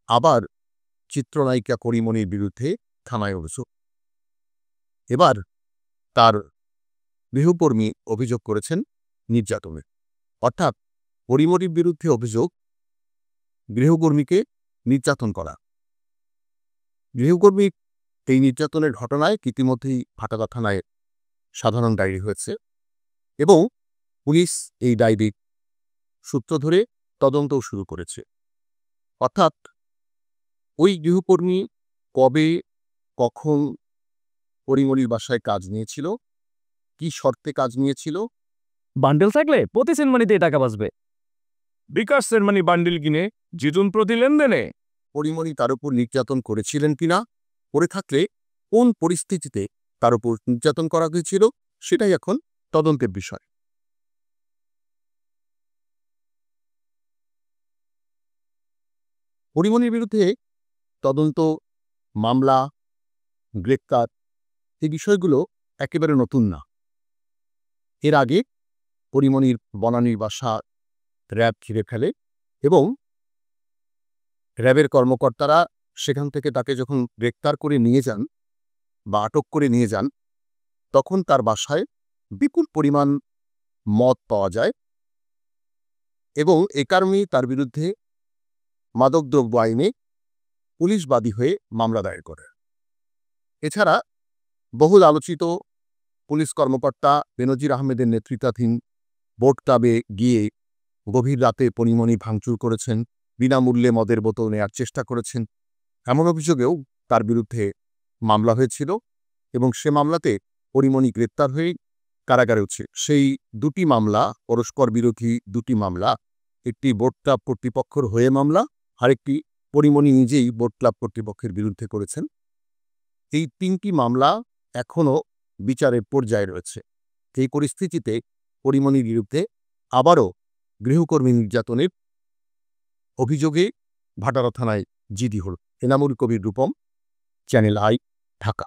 আবার চিত্রনায়িকা পরিমণির বিরুদ্ধে থানায় অভিযোগ। এবার তার গৃহকর্মী অভিযোগ করেছেন নির্যাতনের, অর্থাৎ পরিমণির বিরুদ্ধে অভিযোগ গৃহকর্মীকে নির্যাতন করা। গৃহকর্মী এই নির্যাতনের ঘটনায় ইতিমধ্যেই ফাটাদা থানায় সাধারণ ডায়েরি হয়েছে এবং পুলিশ এই ডায়েরির সূত্র ধরে তদন্তও শুরু করেছে। অর্থাৎ ওই গৃহকর্মী কবে কখন পরিমণির বাসায় কাজ নিয়েছিল, কি শর্তে কাজ নিয়েছিল, বান্ডেল থাকলে প্রতি সেনমানিতে টাকা বাঁচবে। বিকাশ সেনমানি বান্ডেল কিনে জিতুন প্রতি লেনদেনে। পরিমণি তার উপর নির্যাতন করেছিলেন কিনা, করে থাকলে কোন পরিস্থিতিতে তার উপর নির্যাতন করা হয়েছিল, সেটাই এখন তদন্তের বিষয়। পরিমণির বিরুদ্ধে তদন্ত, মামলা, গ্রেপ্তার এই বিষয়গুলো একেবারে নতুন না। এর আগে পরিমণির বনানীর বাসা র্যাব ঘিরে ফেলে এবং র্যাবের কর্মকর্তারা সেখান থেকে তাকে যখন গ্রেপ্তার করে নিয়ে যান বা আটক করে নিয়ে যান, তখন তার বাসায় বিপুল পরিমাণ মদ পাওয়া যায় এবং এ কারণেই তার বিরুদ্ধে মাদকদ্রব্য আইনে পুলিশ বাদী হয়ে মামলা দায়ের করে। এছাড়া বহুল আলোচিত পুলিশ কর্মকর্তা বেনজির আহমেদের নেতৃত্বাধীন বোট ক্লাবে গিয়ে গভীর রাতে পরিমণি ভাঙচুর করেছেন, বিনামূল্যে মদের বোতল নেয়ার চেষ্টা করেছেন, এমন অভিযোগেও তার বিরুদ্ধে মামলা হয়েছিল এবং সে মামলাতে পরিমণি গ্রেপ্তার হয়ে কারাগারে ছিল। সেই দুটি মামলা পরস্পর বিরোধী দুটি মামলা, একটি বোট ক্লাব কর্তৃপক্ষের হয়ে মামলা, আরেকটি পরিমণি নিজেই বোট ক্লাব কর্তৃপক্ষের বিরুদ্ধে করেছেন। এই তিনটি মামলা এখনও বিচারের পর্যায়ে রয়েছে। এই পরিস্থিতিতে পরিমণির বিরুদ্ধে আবারও গৃহকর্মী নির্যাতনের অভিযোগে ভাটারা থানায় জিডি হল। Enamul Kabir Rupam, channel I, Dhaka.